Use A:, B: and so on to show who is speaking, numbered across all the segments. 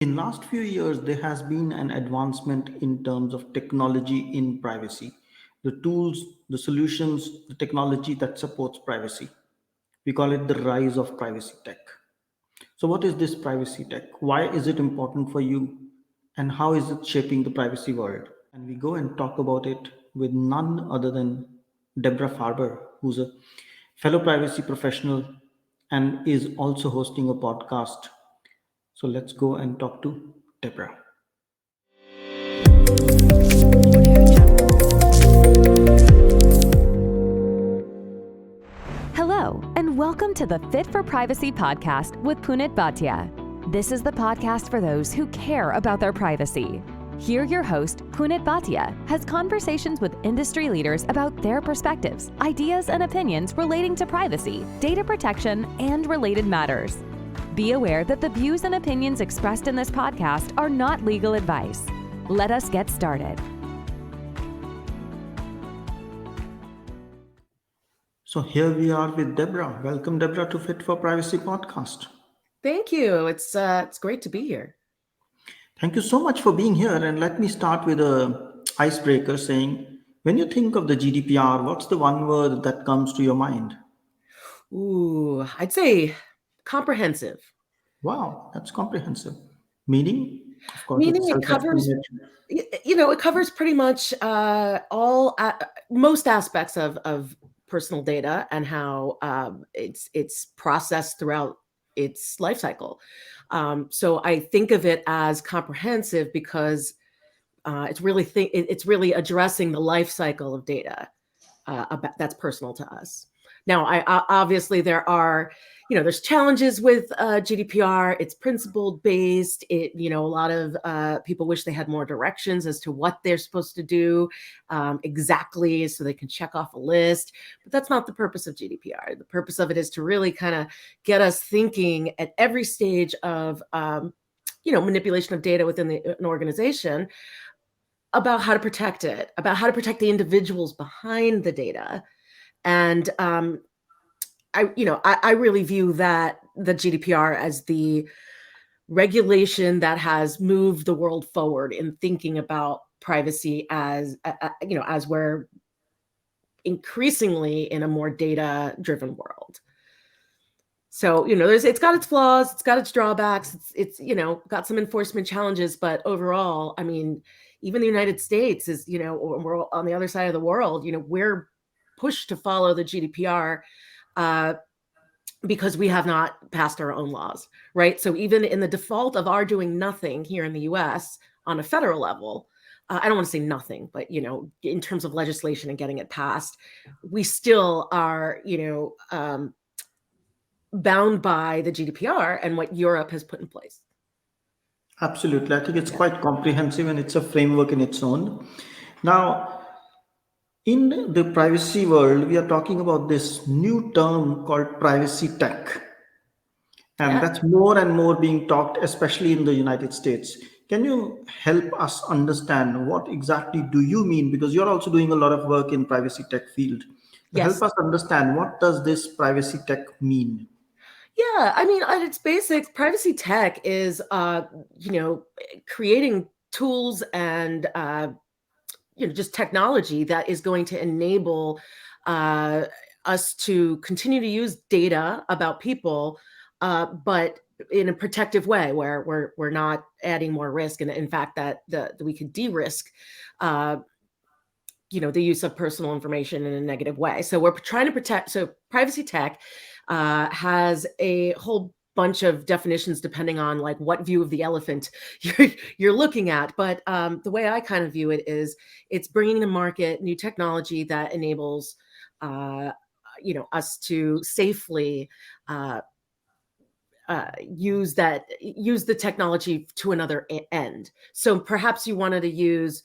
A: In last few years, there has been an advancement in terms of technology in privacy. The tools, the solutions, the technology that supports privacy. We call it the rise of privacy tech. So what is this privacy tech? Why is it important for you? And how is it shaping the privacy world? And we go and talk about it with none other than Debra Farber, who's a fellow privacy professional and is also hosting a podcast. So let's go and talk to Debra.
B: Hello, and welcome to the Fit for Privacy podcast with Punit Bhatia. This is the podcast for those who care about their privacy. Here, your host, Punit Bhatia, has conversations with industry leaders about their perspectives, ideas, and opinions relating to privacy, data protection, and related matters. Be aware that the views and opinions expressed in this podcast are not legal advice. Let us get started.
A: So here we are with Debra. Welcome, Debra, to Fit for Privacy podcast.
C: Thank you. It's great to be here.
A: Thank you so much for being here. And let me start with a icebreaker saying, when you think of the GDPR, what's the one word that comes to your mind?
C: Ooh, I'd say comprehensive.
A: Wow, that's comprehensive. Meaning, of course, it's
C: Meaning it covers,
A: self-explanatory.
C: it covers pretty much most aspects of personal data and how it's processed throughout its life cycle. So I think of it as comprehensive because it's really addressing the life cycle of data that's personal to us. Now, obviously there are, there's challenges with GDPR. It's principle based. A lot of people wish they had more directions as to what they're supposed to do exactly, so they can check off a list. But that's not the purpose of GDPR. The purpose of it is to really kind of get us thinking at every stage of, manipulation of data within an organization about how to protect it, about how to protect the individuals behind the data. And I really view that the GDPR as the regulation that has moved the world forward in thinking about privacy as we're increasingly in a more data-driven world. So, it's got its flaws, it's got its drawbacks, it's got some enforcement challenges, but overall, I mean, even the United States is, we're on the other side of the world, we're pushed to follow the GDPR because we have not passed our own laws, right? So even in the default of our doing nothing here in the US on a federal level, I don't want to say nothing, but, in terms of legislation and getting it passed, we still are, bound by the GDPR and what Europe has put in place.
A: Absolutely. I think it's quite comprehensive and it's a framework in its own. Now, in the privacy world, we are talking about this new term called privacy tech. And that's more and more being talked, especially in the United States. Can you help us understand what exactly do you mean? Because you're also doing a lot of work in privacy tech field. So
C: Yes.
A: help us understand, what does this privacy tech mean?
C: Yeah, I mean, at its basics, privacy tech is, creating tools and, just technology that is going to enable us to continue to use data about people, but in a protective way, where we're not adding more risk, and in fact that we could de-risk the use of personal information in a negative way. So we're trying to protect. So privacy tech has a whole bunch of definitions depending on like what view of the elephant you're looking at. But the way I kind of view it is it's bringing to market new technology that enables us to safely use the technology to another end. So perhaps you wanted to use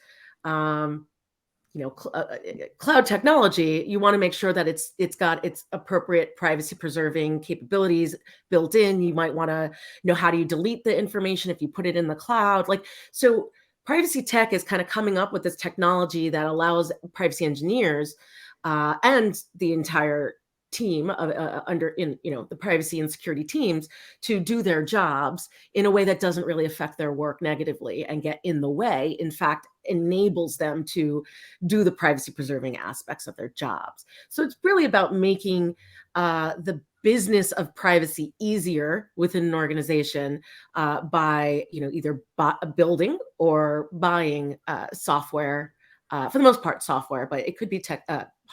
C: cloud technology. You want to make sure that it's got its appropriate privacy preserving capabilities built in. You might want to know, how do you delete the information if you put it in the cloud? So privacy tech is kind of coming up with this technology that allows privacy engineers and the entire team the privacy and security teams to do their jobs in a way that doesn't really affect their work negatively and get in the way. In fact, enables them to do the privacy preserving aspects of their jobs. So it's really about making the business of privacy easier within an organization by either building or buying software. For the most part, software, but it could be tech.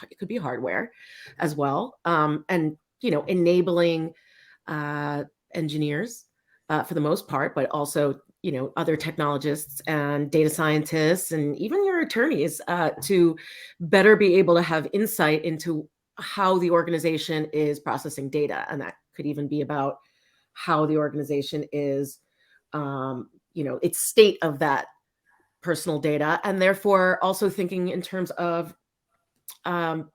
C: It could be hardware as well, and enabling engineers for the most part, but also other technologists and data scientists and even your attorneys to better be able to have insight into how the organization is processing data, and that could even be about how the organization is, its state of that personal data, and therefore also thinking in terms of the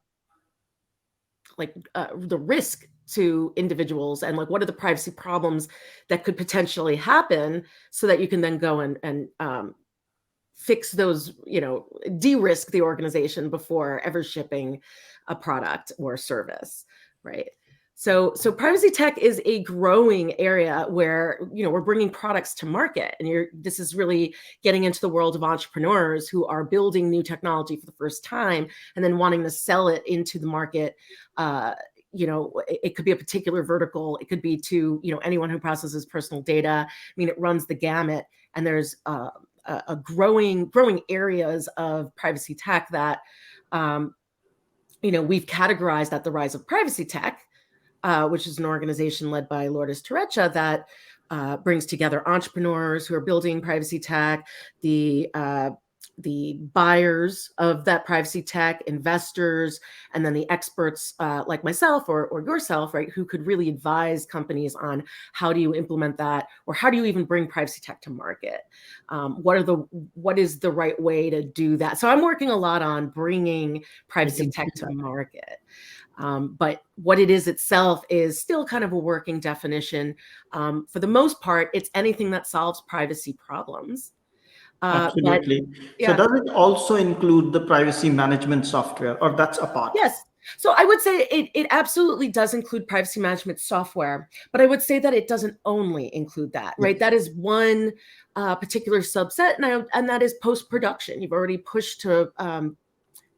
C: risk to individuals and what are the privacy problems that could potentially happen, so that you can then go and fix those, de-risk the organization before ever shipping a product or service, right? So privacy tech is a growing area where we're bringing products to market, and this is really getting into the world of entrepreneurs who are building new technology for the first time and then wanting to sell it into the market. It could be a particular vertical. It could be to anyone who processes personal data. I mean, it runs the gamut, and there's a growing areas of privacy tech that we've categorized at the Rise of Privacy Tech, which is an organization led by Lourdes Terecha that brings together entrepreneurs who are building privacy tech, the buyers of that privacy tech, investors, and then the experts like myself or yourself, right, who could really advise companies on how do you implement that, or how do you even bring privacy tech to market? What is the right way to do that? So I'm working a lot on bringing privacy tech to market. But what it is itself is still kind of a working definition. For the most part, it's anything that solves privacy problems.
A: Absolutely. So
C: Yeah.
A: does it also include the privacy management software, or that's a part?
C: Yes. So I would say it absolutely does include privacy management software, but I would say that it doesn't only include that, right?
A: Yes.
C: That is one particular subset, and that is post-production. You've already pushed to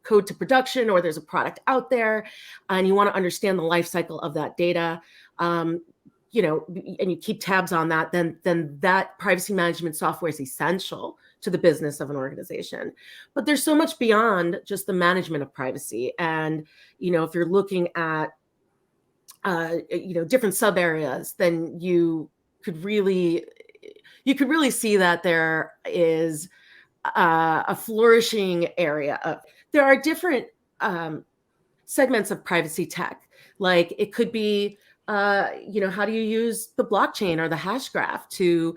C: code to production, or there's a product out there, and you want to understand the life cycle of that data. And you keep tabs on that, then that privacy management software is essential to the business of an organization. But there's so much beyond just the management of privacy. And, if you're looking at, different sub areas, then you could really see that there is a flourishing area. There are different segments of privacy tech. Like it could be, how do you use the blockchain or the hash graph to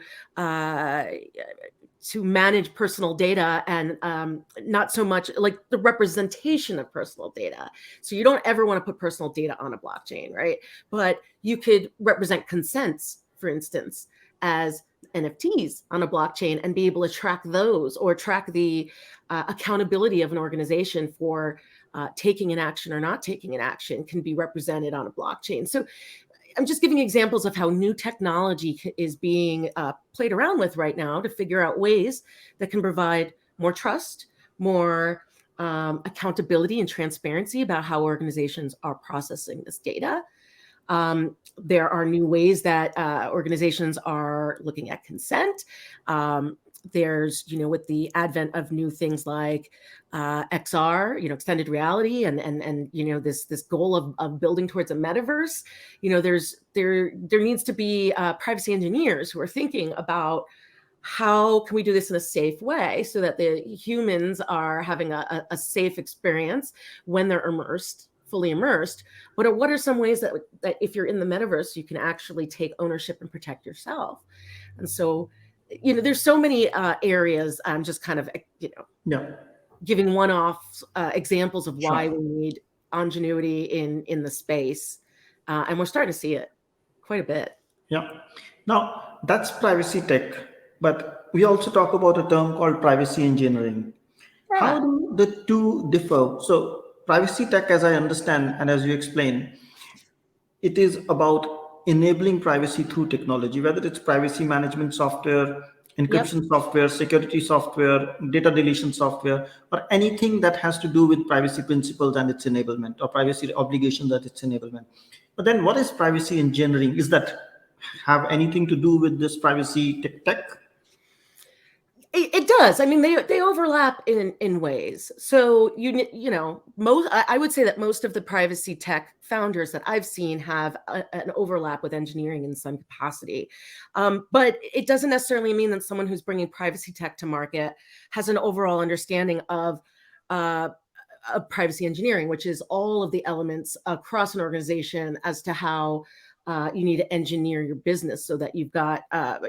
C: manage personal data, and not so much like the representation of personal data. So you don't ever want to put personal data on a blockchain, right? But you could represent consents, for instance, as NFTs on a blockchain, and be able to track those, or track the accountability of an organization for taking an action or not taking an action can be represented on a blockchain. So I'm just giving examples of how new technology is being played around with right now to figure out ways that can provide more trust, more accountability and transparency about how organizations are processing this data. There are new ways that organizations are looking at consent. There's, with the advent of new things like XR, extended reality, and this goal of building towards a metaverse. There needs to be privacy engineers who are thinking about how can we do this in a safe way so that the humans are having a safe experience when they're fully immersed. But what are some ways that if you're in the metaverse, you can actually take ownership and protect yourself? And so, there's so many areas. I'm just kind of, giving one-off examples of why we need ingenuity in the space. And we're starting to see it quite a bit.
A: Yeah. Now, that's privacy tech, but we also talk about a term called privacy engineering.
C: Yeah.
A: How do the two differ? So, privacy tech, as I understand and as you explain, it is about enabling privacy through technology, whether it's privacy management software,
C: Yep.
A: encryption software, security software, data deletion software, or anything that has to do with privacy principles and its enablement, or privacy obligations at its enablement. But then what is privacy engineering? Is that have anything to do with this privacy tech?
C: It does. I mean, they overlap in ways. So you know, most I would say that most of the privacy tech founders that I've seen have an overlap with engineering in some capacity, but it doesn't necessarily mean that someone who's bringing privacy tech to market has an overall understanding uh, of privacy engineering, which is all of the elements across an organization as to how you need to engineer your business so that you've got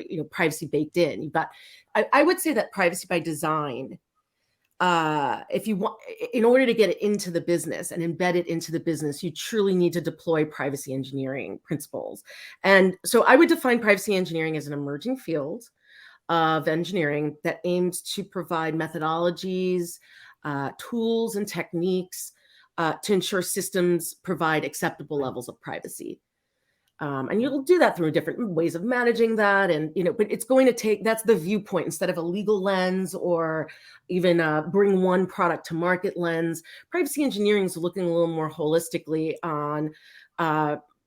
C: you know, privacy baked in. You've got, I would say that privacy by design, if you want, in order to get it into the business and embed it into the business, you truly need to deploy privacy engineering principles. And so I would define privacy engineering as an emerging field of engineering that aims to provide methodologies, tools, and techniques to ensure systems provide acceptable levels of privacy. And you'll do that through different ways of managing that. And, you know, but it's going to take, that's the viewpoint instead of a legal lens or even bring one product to market lens. Privacy engineering is looking a little more holistically on,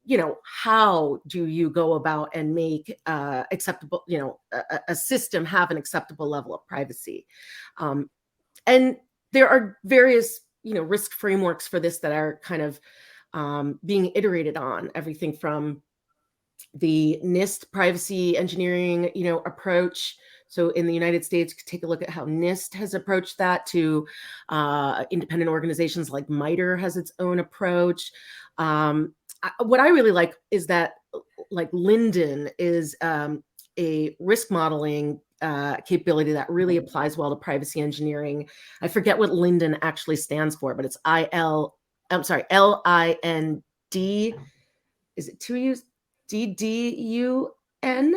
C: you know, how do you go about and make acceptable, you know, a system have an acceptable level of privacy. And there are various, you know, risk frameworks for this that are kind of being iterated on, everything from the NIST privacy engineering, you know, approach. So in the United States, take a look at how NIST has approached that, to independent organizations like MITRE has its own approach. What I really like is that, like, Linden is a risk modeling capability that really applies well to privacy engineering. I forget what Linden actually stands for, but it's LIND. Is it two U's? DDUN,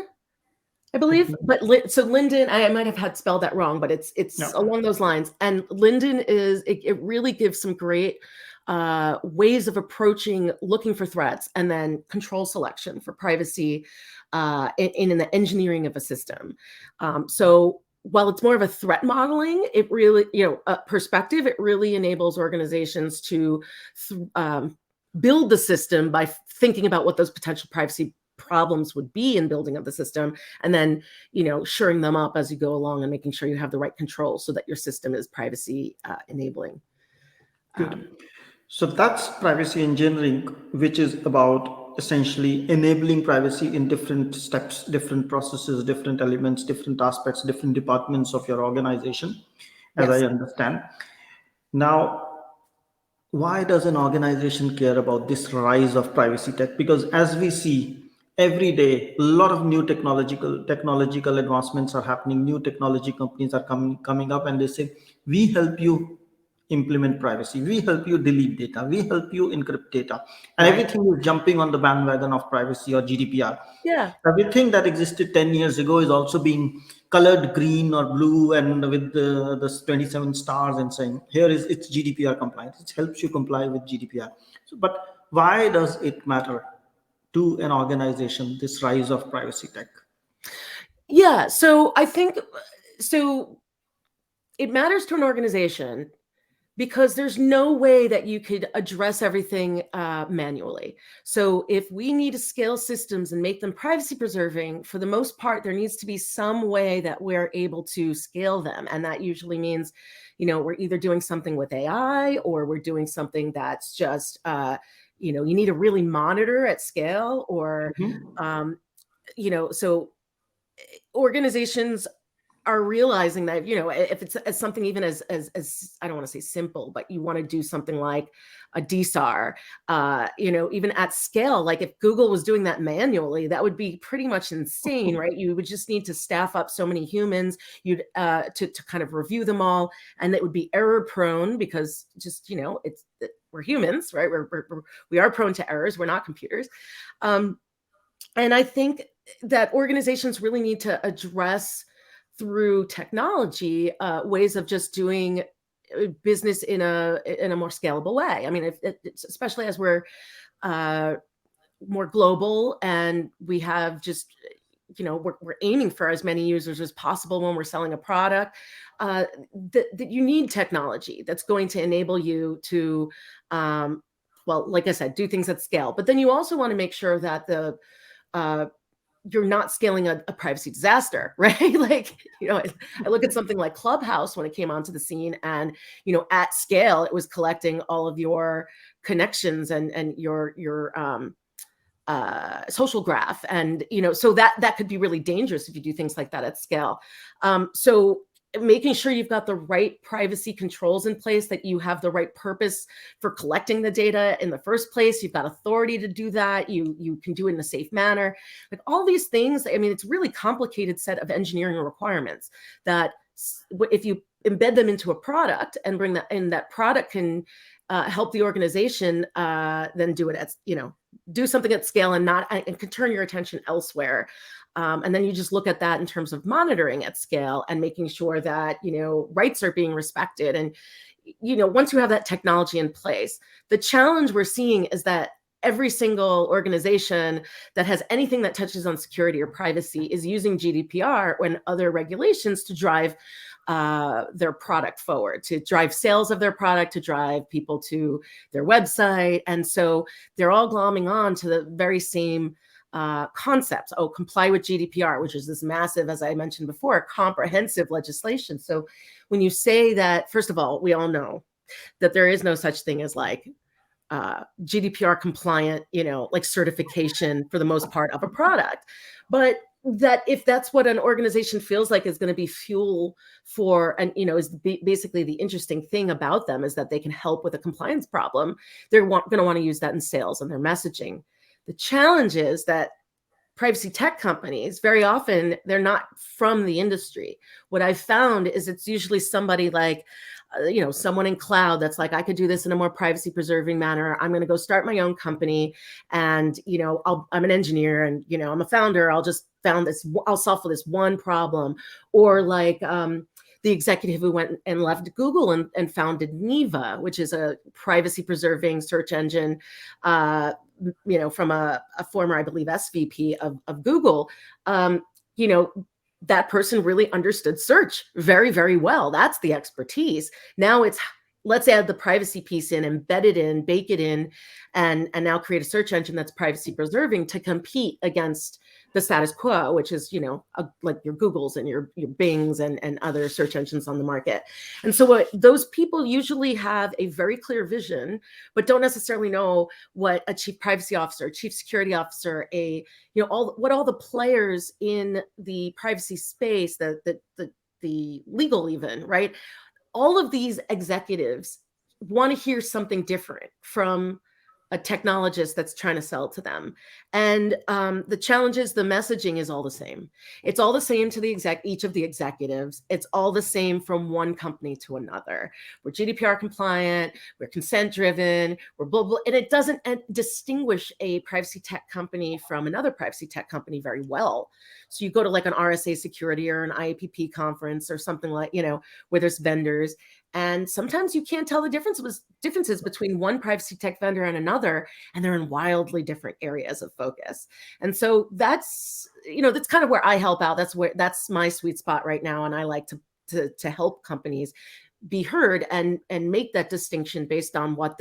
C: I believe. But so Linden, I might have had spelled that wrong, but it's
A: No.
C: along those lines. And Linden is, it really gives some great ways of approaching looking for threats and then control selection for privacy in the engineering of a system. So while it's more of a threat modeling, it really, you know, perspective, it really enables organizations to build the system by thinking about what those potential privacy problems would be in building of the system, and then, you know, shoring them up as you go along and making sure you have the right controls so that your system is privacy enabling.
A: Good. So that's privacy engineering, which is about essentially enabling privacy in different steps, different processes, different elements, different aspects, different departments of your organization, as
C: Yes.
A: I understand. Now, why does an organization care about this rise of privacy tech? Because as we see every day, a lot of new technological advancements are happening. New technology companies are coming up, and they say, we help you implement privacy, we help you delete data, we help you encrypt data, and
C: Right.
A: everything is jumping on the bandwagon of privacy or GDPR.
C: Yeah.
A: Everything that existed 10 years ago is also being colored green or blue, and with the 27 stars, and saying, here is, it's GDPR compliant. It helps you comply with GDPR. So, but why does it matter to an organization, this rise of privacy tech?
C: Yeah. So I think, so it matters to an organization because there's no way that you could address everything manually. So if we need to scale systems and make them privacy preserving, for the most part, there needs to be some way that we're able to scale them. And that usually means, you know, we're either doing something with AI or we're doing something that's just, you know, you need to really monitor at scale, or, you know, so organizations are realizing that, you know, if it's as something even as I don't want to say simple, but you want to do something like a DSAR, you know, even at scale, like if Google was doing that manually, that would be pretty much insane, right? You would just need to staff up so many humans, you'd to kind of review them all, and it would be error prone because just, you know, we're humans, right? We are prone to errors. We're not computers. And I think that organizations really need to address through technology ways of just doing business in a more scalable way. I mean, especially as we're more global, and we have just, we're aiming for as many users as possible when we're selling a product, that you need technology that's going to enable you to, well, like I said, do things at scale. But then you also want to make sure that you're not scaling a privacy disaster, right? Like, I look at something like Clubhouse when it came onto the scene, and, at scale, it was collecting all of your connections and your social graph. And, so that could be really dangerous if you do things like that at scale. So making sure you've got the right privacy controls in place, that you have the right purpose for collecting the data in the first place. You've got authority to do that. You can do it in a safe manner. Like all these things, I mean, it's a really complicated set of engineering requirements that if you embed them into a product and bring that in, that product can help the organization then do it at, do something at scale and can turn your attention elsewhere. And then you just look at that in terms of monitoring at scale and making sure that, rights are being respected. And, once you have that technology in place, the challenge we're seeing is that every single organization that has anything that touches on security or privacy is using GDPR and other regulations to drive their product forward, to drive sales of their product, to drive people to their website. And so they're all glomming on to the very same concepts. Oh, comply with GDPR, which is this massive, as I mentioned before, comprehensive legislation. So when you say that, first of all, we all know that there is no such thing as like GDPR compliant, like certification for the most part of a product. But that if that's what an organization feels like is going to be fuel for, and, is basically the interesting thing about them is that they can help with a compliance problem, they're going to want to use that in sales and their messaging. The challenge is that privacy tech companies, very often, they're not from the industry. What I've found is it's usually somebody like, someone in cloud that's like, I could do this in a more privacy preserving manner. I'm going to go start my own company. And, I'm an engineer and, I'm a founder. I'll solve for this one problem. Or like, the executive who went and left Google and founded Neva, which is a privacy preserving search engine, from a former, I believe, SVP of Google. That person really understood search very, very well. That's the expertise. Now let's add the privacy piece in, embed it in, bake it in, and now create a search engine that's privacy preserving to compete against the status quo, which is, like your Googles and your Bings and other search engines on the market. And so what those people usually have a very clear vision, but don't necessarily know what a chief privacy officer, chief security officer, what all the players in the privacy space, the legal even, right? All of these executives want to hear something different from a technologist that's trying to sell to them. And the challenge is the messaging is all the same. It's all the same to each of the executives. It's all the same from one company to another. We're GDPR compliant, we're consent driven, we're blah, blah, and it doesn't distinguish a privacy tech company from another privacy tech company very well. So you go to like an RSA security or an IAPP conference or something like, where there's vendors. And sometimes you can't tell the differences between one privacy tech vendor and another, and they're in wildly different areas of focus. And so that's kind of where I help out. That's my sweet spot right now. And I like to help companies be heard and make that distinction based on what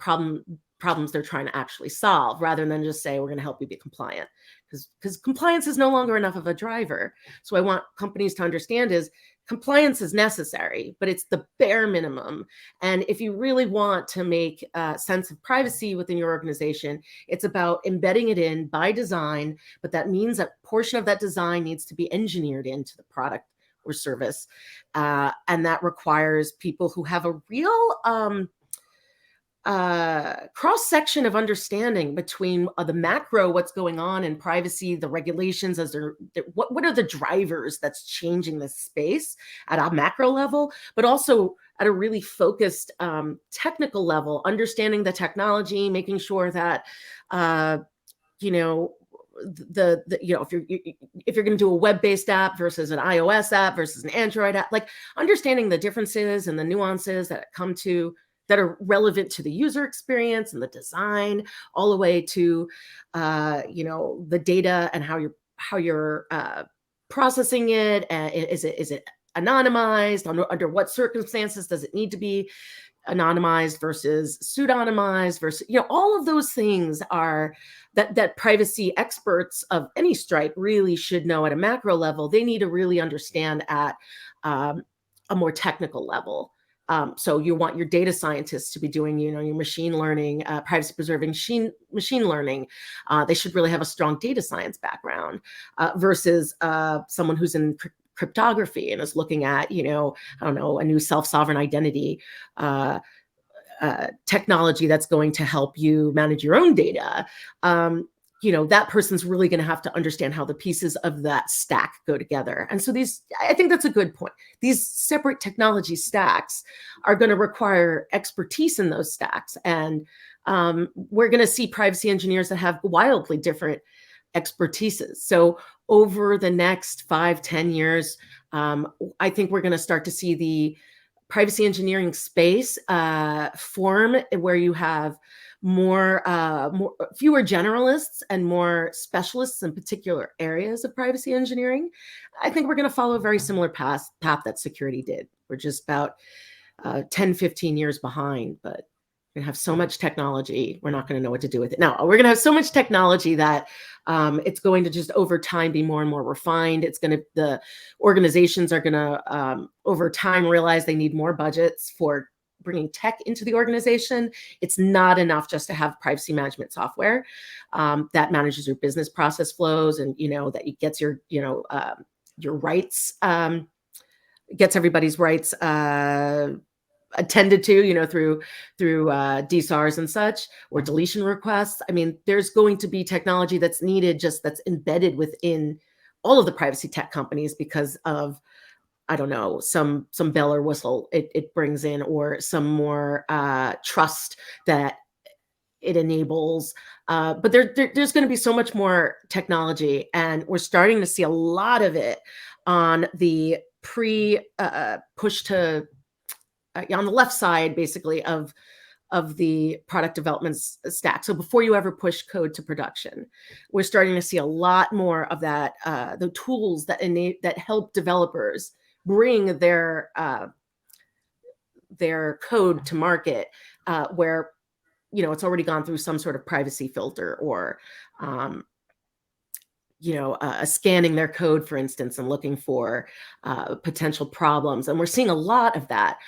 C: problems they're trying to actually solve, rather than just say, we're going to help you be compliant, because compliance is no longer enough of a driver. So I want companies to understand is compliance is necessary, but it's the bare minimum. And if you really want to make a sense of privacy within your organization, it's about embedding it in by design, but that means that portion of that design needs to be engineered into the product or service. And that requires people who have a real cross-section of understanding between the macro, what's going on in privacy, the regulations, what are the drivers that's changing this space at a macro level, but also at a really focused technical level, understanding the technology, making sure that if you're going to do a web-based app versus an iOS app versus an Android app, like understanding the differences and the nuances that come to that are relevant to the user experience and the design, all the way to the data and how you're processing it. Is it anonymized? Under what circumstances does it need to be anonymized versus pseudonymized versus, all of those things are that privacy experts of any stripe really should know at a macro level. They need to really understand at a more technical level. So you want your data scientists to be doing, your machine learning, privacy preserving machine learning. They should really have a strong data science background versus someone who's in cryptography and is looking at, a new self-sovereign identity technology that's going to help you manage your own data. That person's really going to have to understand how the pieces of that stack go together. And so I think that's a good point. These separate technology stacks are going to require expertise in those stacks. And we're going to see privacy engineers that have wildly different expertises. So over the next 5-10 years, I think we're going to start to see the privacy engineering space form where you have fewer generalists and more specialists in particular areas of privacy engineering. I think we're going to follow a very similar path that security did. We're just about 10, 15 years behind, but we're going to have so much technology, we're not going to know what to do with it. Now, we're going to have so much technology that it's going to just over time be more and more refined. The organizations are going to over time realize they need more budgets for bringing tech into the organization. It's not enough just to have privacy management software that manages your business process flows and, that it gets your rights, gets everybody's rights attended to, through DSARs and such, or deletion requests. I mean, there's going to be technology that's needed, that's embedded within all of the privacy tech companies because of, I don't know, some bell or whistle it brings in, or some more trust that it enables. But there's going to be so much more technology, and we're starting to see a lot of it on the push to on the left side, basically, of the product development stack. So before you ever push code to production, we're starting to see a lot more of that, the tools that help developers bring their code to market, where it's already gone through some sort of privacy filter, or scanning their code, for instance, and looking for potential problems. And we're seeing a lot of that.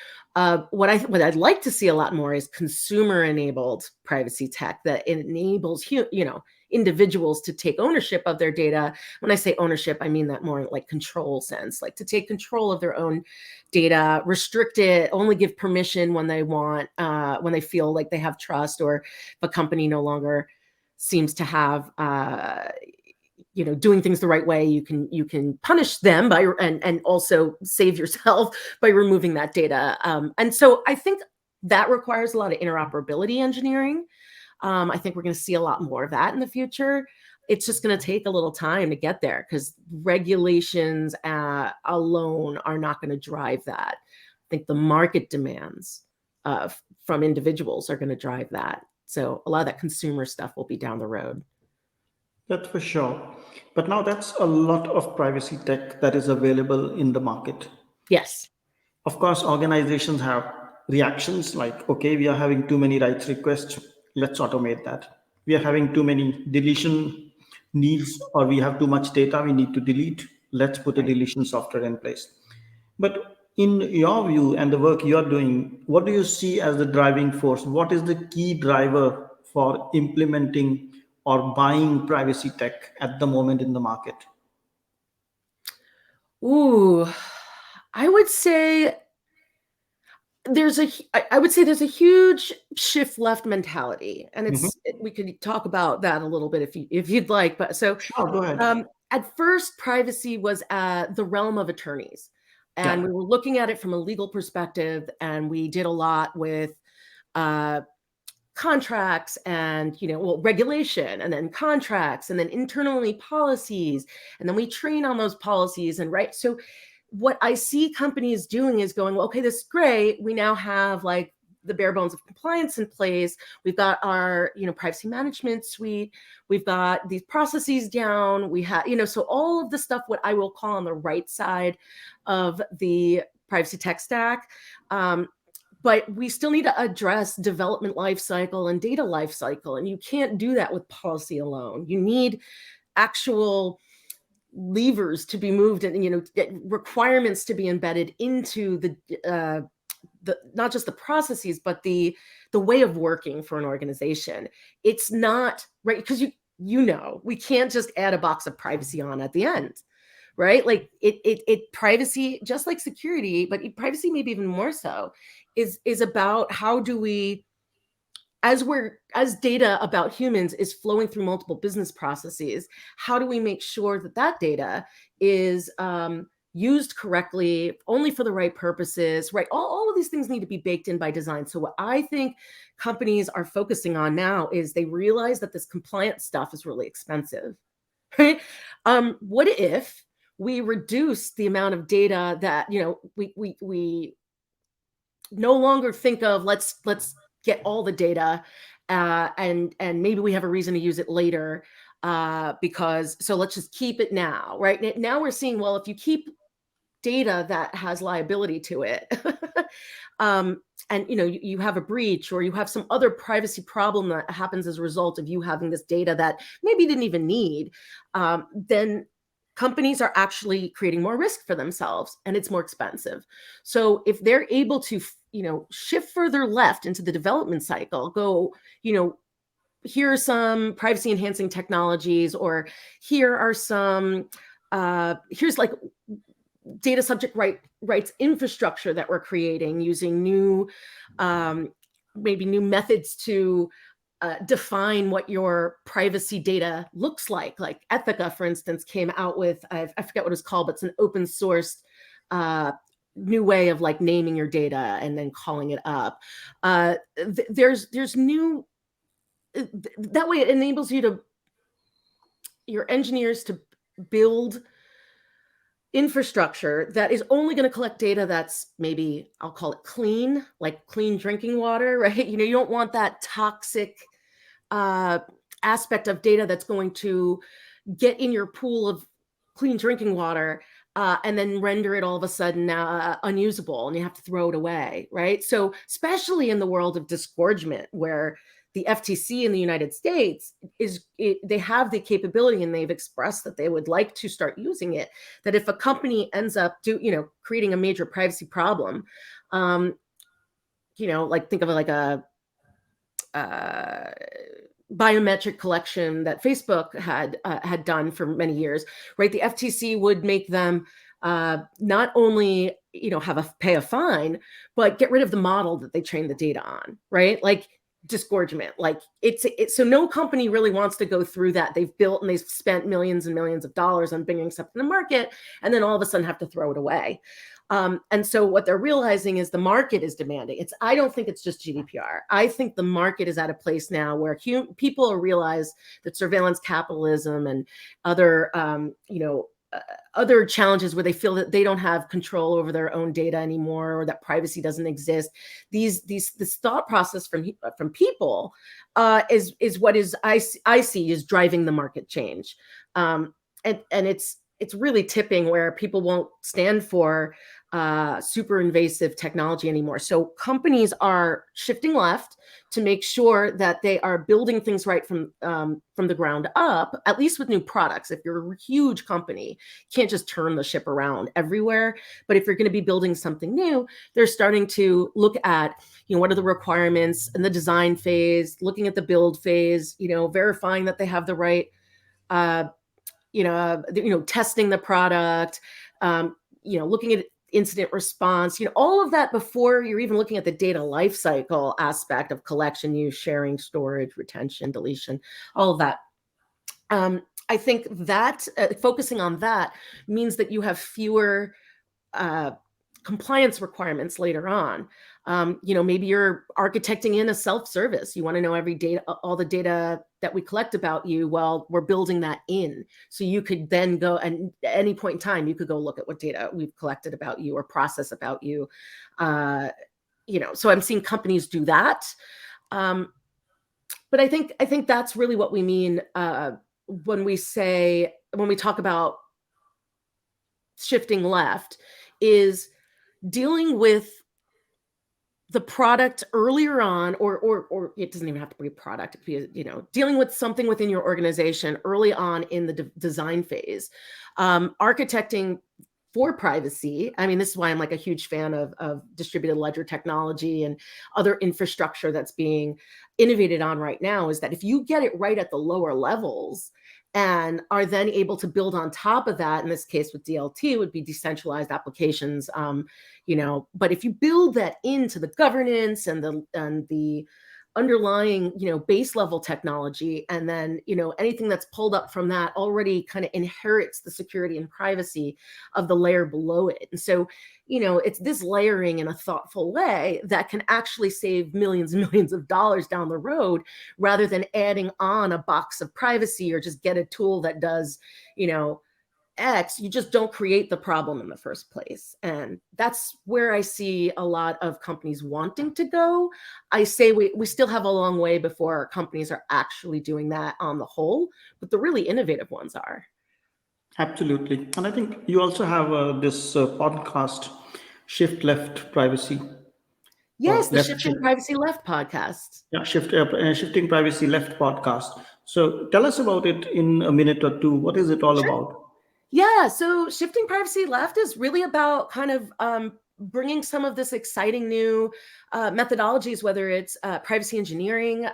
C: What I'd like to see a lot more is consumer-enabled privacy tech that enables individuals to take ownership of their data. When I say ownership, I mean that more like control sense, like to take control of their own data, restrict it, only give permission when they want, when they feel like they have trust, or if a company no longer seems to have doing things the right way, you can punish them and also save yourself by removing that data. And so I think that requires a lot of interoperability engineering. I think we're going to see a lot more of that in the future. It's just going to take a little time to get there, because regulations alone are not going to drive that. I think the market demands from individuals are going to drive that. So a lot of that consumer stuff will be down the road.
A: That's for sure. But now that's a lot of privacy tech that is available in the market.
C: Yes.
A: Of course, organizations have reactions like, okay, we are having too many rights requests, let's automate that. We are having too many deletion needs, or we have too much data we need to delete, let's put a deletion software in place. But in your view and the work you're doing, what do you see as the driving force? What is the key driver for implementing or buying privacy tech at the moment in the market?
C: Ooh, I would say there's a huge shift left mentality, and we could talk about that a little bit if you'd like. But so,
A: sure, go ahead.
C: At first, privacy was the realm of attorneys, and we were looking at it from a legal perspective, and we did a lot with contracts and regulation, and then contracts, and then internally policies, and then we train on those policies. And right, so what I see companies doing is going, well, okay, this is great. We now have like the bare bones of compliance in place. We've got our, privacy management suite. We've got these processes down. We have, so all of the stuff, what I will call on the right side of the privacy tech stack. But we still need to address development lifecycle and data lifecycle. And you can't do that with policy alone. You need actual levers to be moved and, requirements to be embedded into the not just the processes, but the way of working for an organization. It's not right, because we can't just add a box of privacy on at the end, right? Like it privacy, just like security, but privacy maybe even more so, is about how do we, as data about humans is flowing through multiple business processes, how do we make sure that data is used correctly, only for the right purposes, right? All of these things need to be baked in by design. So what I think companies are focusing on now is they realize that this compliance stuff is really expensive, right? What if we reduce the amount of data that, we no longer think of, let's get all the data, and maybe we have a reason to use it later, because so let's just keep it now, right? Now we're seeing, well, if you keep data that has liability to it, and you have a breach, or you have some other privacy problem that happens as a result of you having this data that maybe you didn't even need, then companies are actually creating more risk for themselves, and it's more expensive. So if they're able to, shift further left into the development cycle, go, here are some privacy enhancing technologies, or here are some, here's like data subject rights infrastructure that we're creating using new, maybe new methods to define what your privacy data looks like. Like Ethica, for instance, came out with, I forget what it's called, but it's an open source new way of like naming your data and then calling it up. There's new, that way it enables your engineers to build infrastructure that is only going to collect data that's, maybe I'll call it clean, like clean drinking water, right? You don't want that toxic aspect of data that's going to get in your pool of clean drinking water, and then render it all of a sudden unusable, and you have to throw it away, right? So especially in the world of disgorgement, where the FTC in the United States they have the capability, and they've expressed that they would like to start using it, that if a company ends up creating a major privacy problem, like think of it like a biometric collection that Facebook had done for many years, right? The FTC would make them not only pay a fine, but get rid of the model that they trained the data on, right? Like disgorgement, like it's so no company really wants to go through that. They've built and they've spent millions and millions of dollars on bringing something to the market, and then all of a sudden have to throw it away. And so what they're realizing is the market is demanding. I don't think it's just GDPR. I think the market is at a place now where people realize that surveillance capitalism and other, other challenges where they feel that they don't have control over their own data anymore, or that privacy doesn't exist. This thought process from people is what I see is driving the market change, and it's really tipping where people won't stand for super invasive technology anymore. So companies are shifting left to make sure that they are building things right from the ground up, at least with new products. If you're a huge company, you can't just turn the ship around everywhere. But if you're going to be building something new, they're starting to look at, what are the requirements in the design phase, looking at the build phase, verifying that they have the right, testing the product, looking at incident response, all of that before you're even looking at the data lifecycle aspect of collection, use, sharing, storage, retention, deletion, all of that. I think that focusing on that means that you have fewer compliance requirements later on. Maybe you're architecting in a self-service. You want to know all the data that we collect about you. Well, we're building that in. So you could then go, and at any point in time, you could go look at what data we've collected about you or process about you. so I'm seeing companies do that. But I think that's really what we mean when we talk about shifting left, is dealing with the product earlier on, or it doesn't even have to be a product. It could be, dealing with something within your organization early on in the design phase, architecting for privacy. I mean, this is why I'm like a huge fan of distributed ledger technology and other infrastructure that's being innovated on right now, is that if you get it right at the lower levels and are then able to build on top of that, in this case with DLT would be decentralized applications, but if you build that into the governance and the underlying, base level technology, and then, anything that's pulled up from that already kind of inherits the security and privacy of the layer below it. And so, it's this layering in a thoughtful way that can actually save millions and millions of dollars down the road, rather than adding on a box of privacy or just get a tool that does, X. You just don't create the problem in the first place. And that's where I see a lot of companies wanting to go. I say we still have a long way before companies are actually doing that on the whole, but the really innovative ones are.
A: Absolutely. And I think you also have this podcast, Shift Left Privacy.
C: Yes, the
A: Left
C: Shifting
A: Shift.
C: Privacy Left podcast.
A: Yeah, Shifting Privacy Left podcast. So tell us about it in a minute or two. What is it all
C: Sure.
A: about?
C: Yeah, so Shifting Privacy Left is really about kind of bringing some of this exciting new methodologies, whether it's privacy engineering.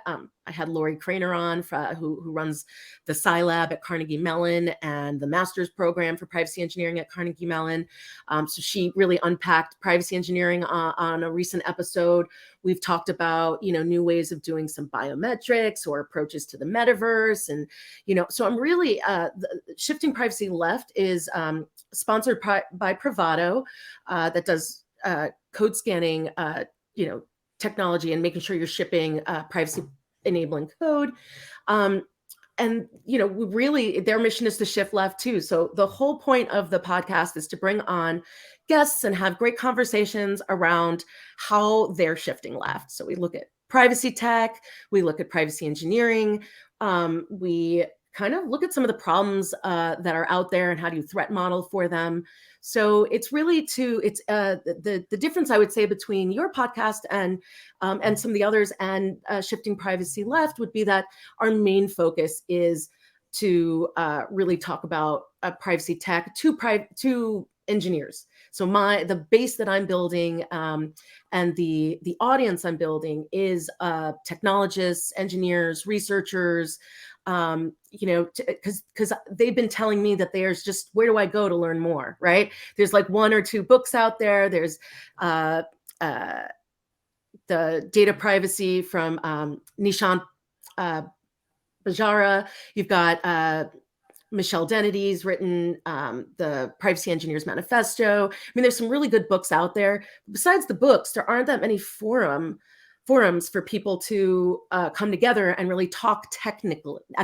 C: I had Lori Craner on, who runs the Scilab at Carnegie Mellon and the master's program for privacy engineering at Carnegie Mellon. So she really unpacked privacy engineering on a recent episode. We've talked about, new ways of doing some biometrics or approaches to the metaverse. And, so I'm really, Shifting Privacy Left is sponsored by Privado, that does code scanning, technology and making sure you're shipping privacy enabling code. And, really their mission is to shift left too. So the whole point of the podcast is to bring on guests and have great conversations around how they're shifting left. So we look at privacy tech, we look at privacy engineering, we kind of look at some of the problems that are out there and how do you threat model for them. So it's really the difference, I would say, between your podcast and some of the others and Shifting Privacy Left would be that our main focus is to really talk about privacy tech to engineers. So the base that I'm building and the audience I'm building is technologists, engineers, researchers, because they've been telling me that there's just, where do I go to learn more, right? There's like 1 or 2 books out there. There's the data privacy from Nishant Bajara. You've got Michelle Dennety's written the Privacy Engineers Manifesto. I mean, there's some really good books out there. Besides the books, there aren't that many forums for people to come together and really talk at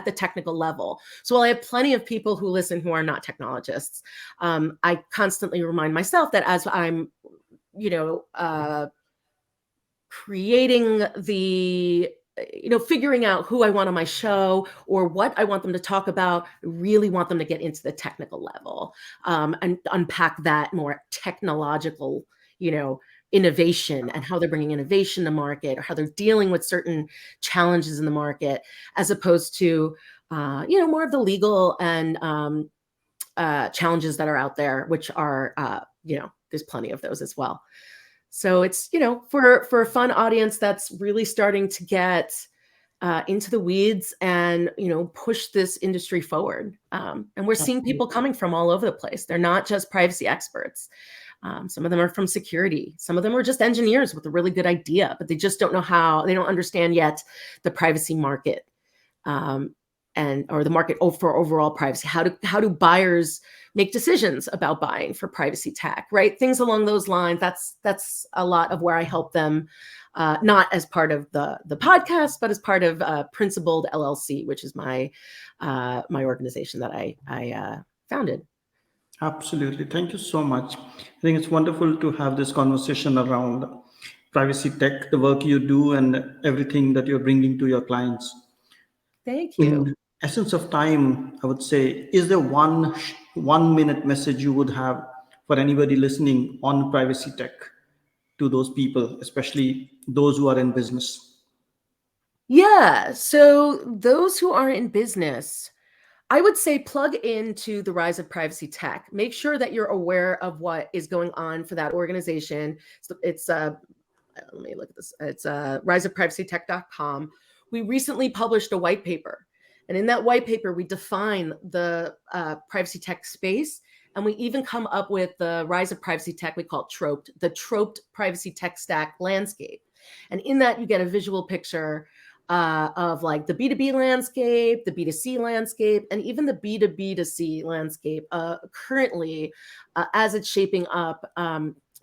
C: the technical level. So while I have plenty of people who listen who are not technologists, I constantly remind myself that as I'm, creating the, figuring out who I want on my show or what I want them to talk about, I really want them to get into the technical level and unpack that more technological, innovation and how they're bringing innovation to market or how they're dealing with certain challenges in the market, as opposed to, more of the legal and challenges that are out there, which are, there's plenty of those as well. So it's, for a fun audience that's really starting to get into the weeds and, push this industry forward. And we're seeing people coming from all over the place. They're not just privacy experts. Some of them are from security. Some of them are just engineers with a really good idea, but they just don't know how, they don't understand yet the privacy market or the market for overall privacy. How do buyers make decisions about buying for privacy tech, right? Things along those lines. That's a lot of where I help them, not as part of the podcast, but as part of Principled LLC, which is my organization that I founded.
A: Absolutely. Thank you so much. I think it's wonderful to have this conversation around Privacy Tech, the work you do, and everything that you're bringing to your clients.
C: Thank you.
A: In essence of time, I would say, is there one minute message you would have for anybody listening on privacy tech to those people, especially those who are in business?
C: Yeah. So those who are in business, I would say plug into the rise of privacy tech. Make sure that you're aware of what is going on for that organization. So it's let me look at this. It's riseofprivacytech.com. We recently published a white paper. And in that white paper, we define the privacy tech space. And we even come up with the rise of privacy tech, we call it troped, the troped privacy tech stack landscape. And in that, you get a visual picture of like the B2B landscape, the B2C landscape, and even the B2B2C landscape currently as it's shaping up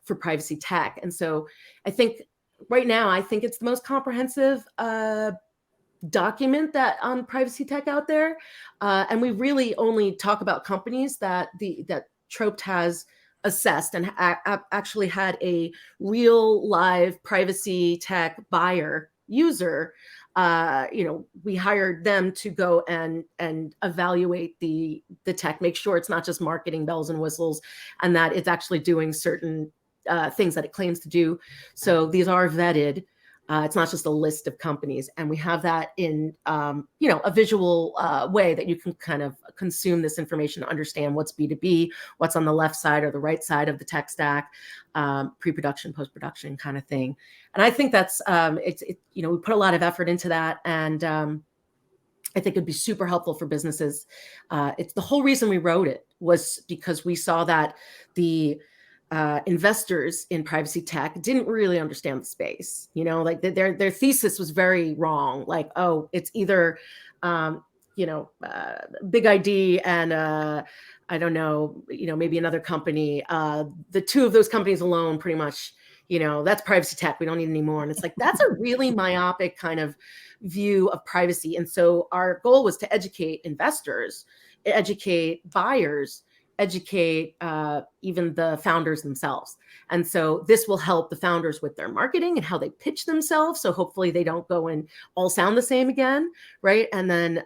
C: for privacy tech. And so I think right now, I think it's the most comprehensive document that on privacy tech out there. And we really only talk about companies that Troped has assessed and actually had a real live privacy tech buyer user. We hired them to go and evaluate the tech, make sure it's not just marketing bells and whistles, and that it's actually doing certain things that it claims to do. So these are vetted. It's not just a list of companies, and we have that in a visual way that you can kind of consume this information to understand what's B2B, what's on the left side or the right side of the tech stack, pre-production, post-production kind of thing. And I think that's we put a lot of effort into that, and I think it'd be super helpful for businesses. It's the whole reason we wrote it was because we saw that the investors in privacy tech didn't really understand the space. Like their thesis was very wrong. Like, oh, it's either, big ID and I don't know, maybe another company. The two of those companies alone, pretty much, that's privacy tech. We don't need any more. And it's like that's a really myopic kind of view of privacy. And so our goal was to educate investors, educate buyers, educate even the founders themselves. And so this will help the founders with their marketing and how they pitch themselves. So hopefully they don't go and all sound the same again, right? And then,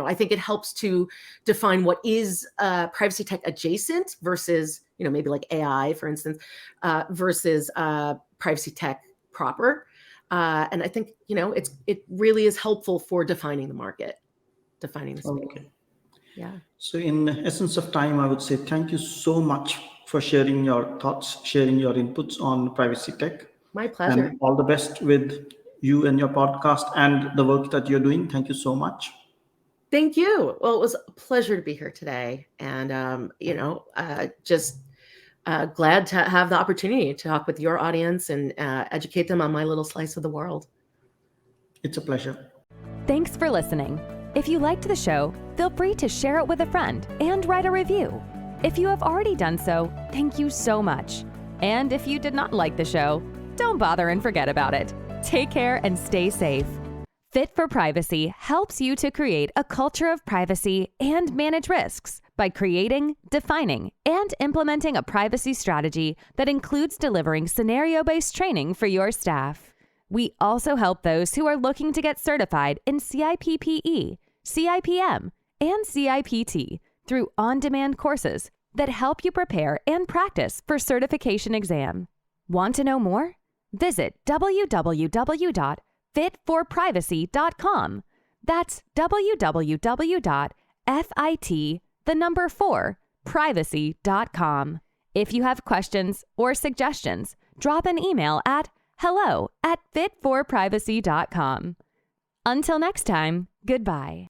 C: I think it helps to define what is privacy tech adjacent versus, maybe like AI, for instance, versus privacy tech proper. And I think, it really is helpful for defining the market, defining the space.
A: Okay.
C: Yeah.
A: So in essence of time, I would say thank you so much for sharing your thoughts, sharing your inputs on privacy tech.
C: My pleasure.
A: And all the best with you and your podcast and the work that you're doing. Thank you so much.
C: Thank you. Well, it was a pleasure to be here today. And, just glad to have the opportunity to talk with your audience and educate them on my little slice of the world.
A: It's a pleasure.
B: Thanks for listening. If you liked the show, feel free to share it with a friend and write a review. If you have already done so, thank you so much. And if you did not like the show, don't bother and forget about it. Take care and stay safe. Fit4Privacy helps you to create a culture of privacy and manage risks by creating, defining, and implementing a privacy strategy that includes delivering scenario-based training for your staff. We also help those who are looking to get certified in CIPPE, CIPM, and CIPT through on-demand courses that help you prepare and practice for certification exam. Want to know more? Visit www.fit4privacy.com. That's www.fit4privacy.com. If you have questions or suggestions, drop an email at hello@fit4privacy.com. Until next time, goodbye.